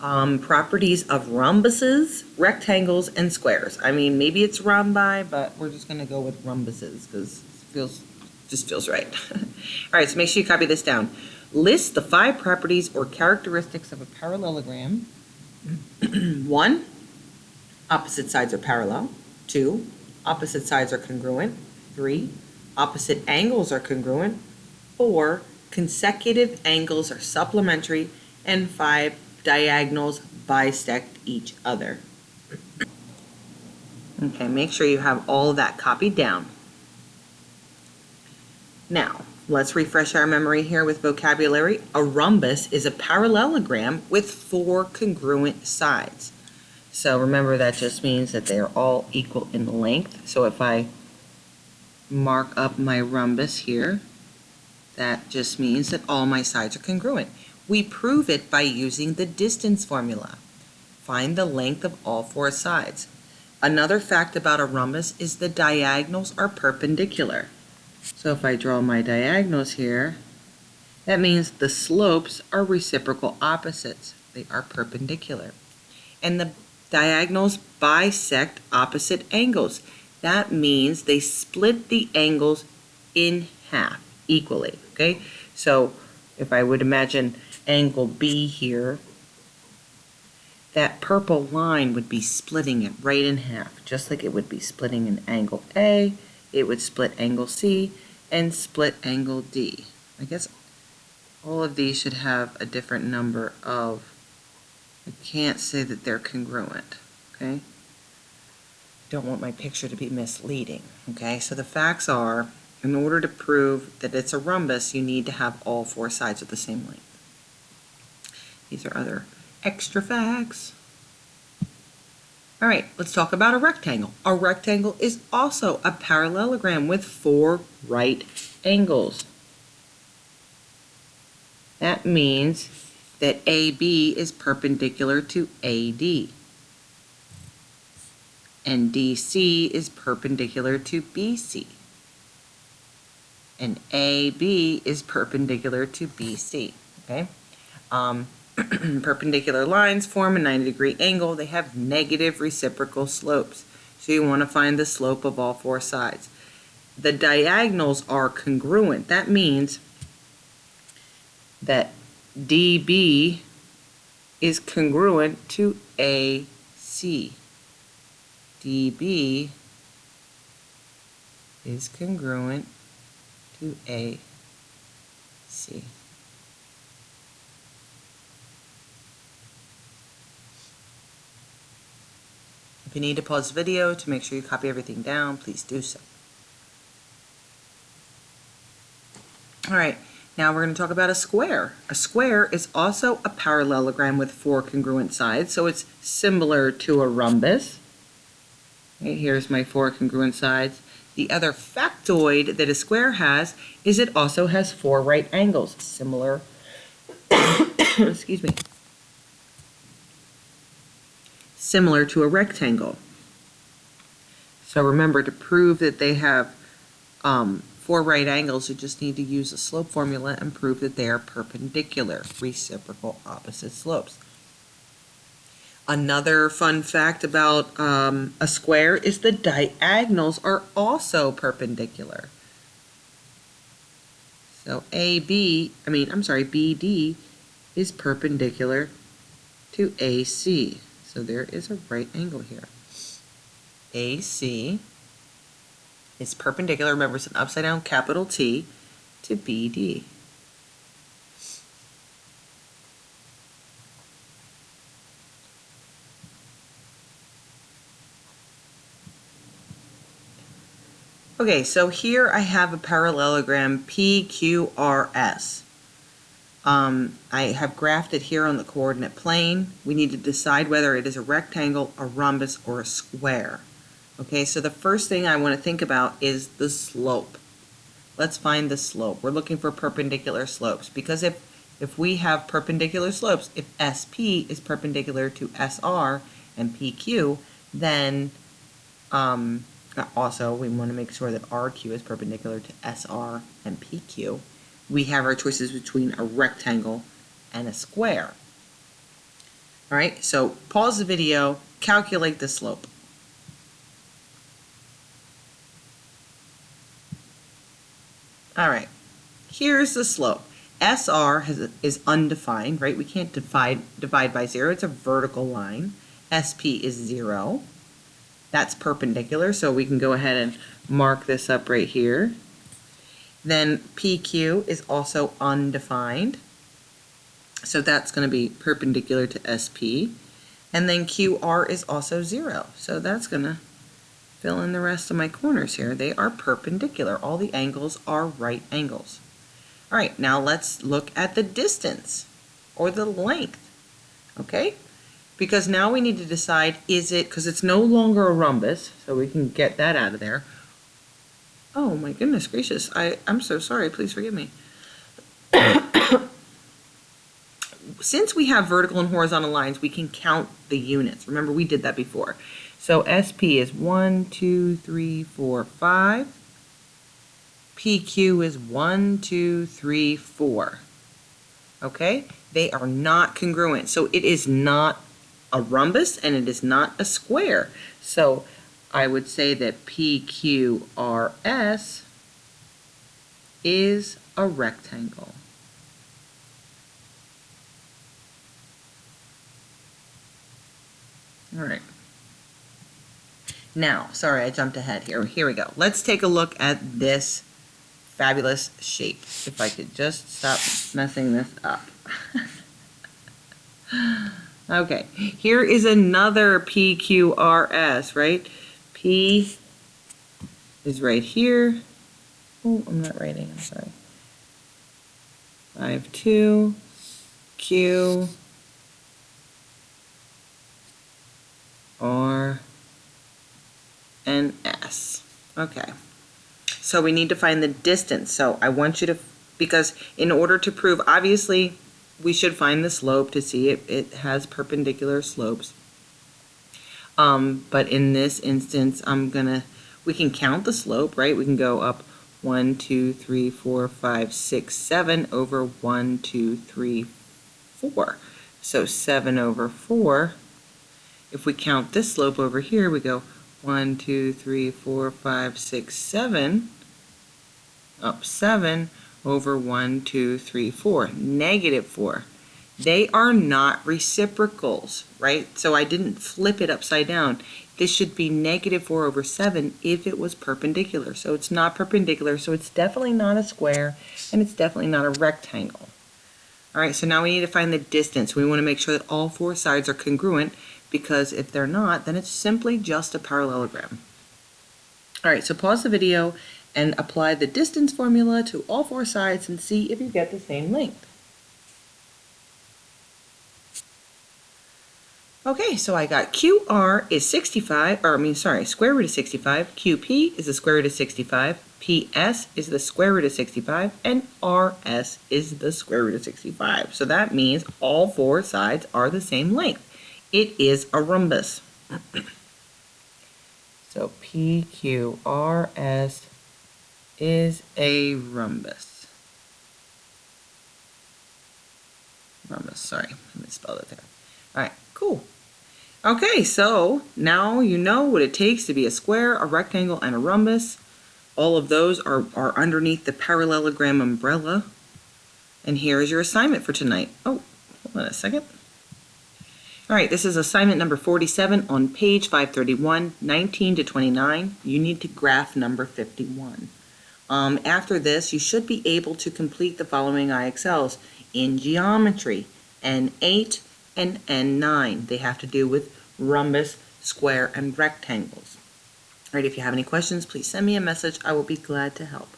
Properties of rhombuses, rectangles, and squares. I mean, maybe it's rhombi, but we're just going to go with rhombuses because it just feels right. All right, so make sure you copy this down. List the 5 properties or characteristics of a parallelogram. 1, opposite sides are parallel. 2, opposite sides are congruent. 3, opposite angles are congruent. 4, consecutive angles are supplementary. And 5, diagonals bisect each other. Okay, make sure you have all of that copied down. Now, let's refresh our memory here with vocabulary. A rhombus is a parallelogram with 4 congruent sides. So remember, that just means that they are all equal in length. So if I mark up my rhombus here, that just means that all my sides are congruent. We prove it by using the distance formula. Find the length of all 4 sides. Another fact about a rhombus is the diagonals are perpendicular. So if I draw my diagonals here, that means the slopes are reciprocal opposites. They are perpendicular. And the diagonals bisect opposite angles. That means they split the angles in half equally, okay? So if I would imagine angle B here, that purple line would be splitting it right in half, just like it would be splitting an angle A, it would split angle C, and split angle D. I guess all of these should have a different number of, I can't say that they're congruent, okay? Don't want my picture to be misleading, okay? So the facts are, in order to prove that it's a rhombus, you need to have all 4 sides of the same length. These are other extra facts. All right, let's talk about a rectangle. A rectangle is also a parallelogram with 4 right angles. That means that AB is perpendicular to AD. And DC is perpendicular to BC. And AB is perpendicular to BC, okay? Perpendicular lines form a 90-degree angle. They have negative reciprocal slopes. So you want to find the slope of all 4 sides. The diagonals are congruent. That means that DB is congruent to AC. DB is congruent to AC. If you need to pause the video to make sure you copy everything down, please do so. All right, now we're going to talk about a square. A square is also a parallelogram with 4 congruent sides, so it's similar to a rhombus. Okay, here's my 4 congruent sides. The other factoid that a square has is it also has 4 right angles, similar, excuse me, similar to a rectangle. So remember, to prove that they have 4 right angles, you just need to use a slope formula and prove that they are perpendicular, reciprocal opposite slopes. Another fun fact about a square is the diagonals are also perpendicular. So BD is perpendicular to AC. So there is a right angle here. AC is perpendicular, remember it's an upside down capital T, to BD. Okay, so here I have a parallelogram PQRS. I have graphed it here on the coordinate plane. We need to decide whether it is a rectangle, a rhombus, or a square. Okay, so the first thing I want to think about is the slope. Let's find the slope. We're looking for perpendicular slopes, because if we have perpendicular slopes, if SP is perpendicular to SR and PQ, then also we want to make sure that RQ is perpendicular to SR and PQ. We have our choices between a rectangle and a square. All right, so pause the video, calculate the slope. All right, here's the slope. SR is undefined, right? We can't divide by 0. It's a vertical line. SP is 0. That's perpendicular, so we can go ahead and mark this up right here. Then PQ is also undefined, so that's going to be perpendicular to SP. And then QR is also 0, so that's going to fill in the rest of my corners here. They are perpendicular. All the angles are right angles. All right, now let's look at the distance or the length, okay? Because now we need to decide, is it, because it's no longer a rhombus, so we can get that out of there. Oh my goodness gracious, I'm so sorry, please forgive me. Since we have vertical and horizontal lines, we can count the units. Remember, we did that before. So SP is 1, 2, 3, 4, 5. PQ is 1, 2, 3, 4. Okay? They are not congruent. So it is not a rhombus and it is not a square. So I would say that PQRS is a rectangle. All right. Now, sorry, I jumped ahead here. Here we go. Let's take a look at this fabulous shape. If I could just stop messing this up. Okay, here is another PQRS, right? P is right here. Oh, I'm not writing, I'm sorry. 5, 2, Q, R, and S. Okay. So we need to find the distance. So I want you to, because in order to prove, obviously, we should find the slope to see it has perpendicular slopes. But in this instance, we can count the slope, right? We can go up 1, 2, 3, 4, 5, 6, 7 over 1, 2, 3, 4. So 7 over 4. If we count this slope over here, we go 1, 2, 3, 4, 5, 6, 7, up 7 over 1, 2, 3, 4, negative 4. They are not reciprocals, right? So I didn't flip it upside down. This should be negative 4 over 7 if it was perpendicular. So it's not perpendicular, so it's definitely not a square, and it's definitely not a rectangle. All right, so now we need to find the distance. We want to make sure that all 4 sides are congruent, because if they're not, then it's simply just a parallelogram. All right, so pause the video and apply the distance formula to all 4 sides and see if you get the same length. Okay, so I got QR is 65, square root of 65, QP is the square root of 65, PS is the square root of 65, and RS is the square root of 65. So that means all 4 sides are the same length. It is a rhombus. So PQRS is a rhombus. Sorry, I misspelled it there. All right, cool. Okay, so now you know what it takes to be a square, a rectangle, and a rhombus. All of those are underneath the parallelogram umbrella. And here is your assignment for tonight. Oh, hold on a second. All right, this is assignment number 47 on page 531, 19 to 29. You need to graph number 51. After this, you should be able to complete the following IXLs in geometry, N8 and N9. They have to do with rhombus, square, and rectangles. All right, if you have any questions, please send me a message. I will be glad to help.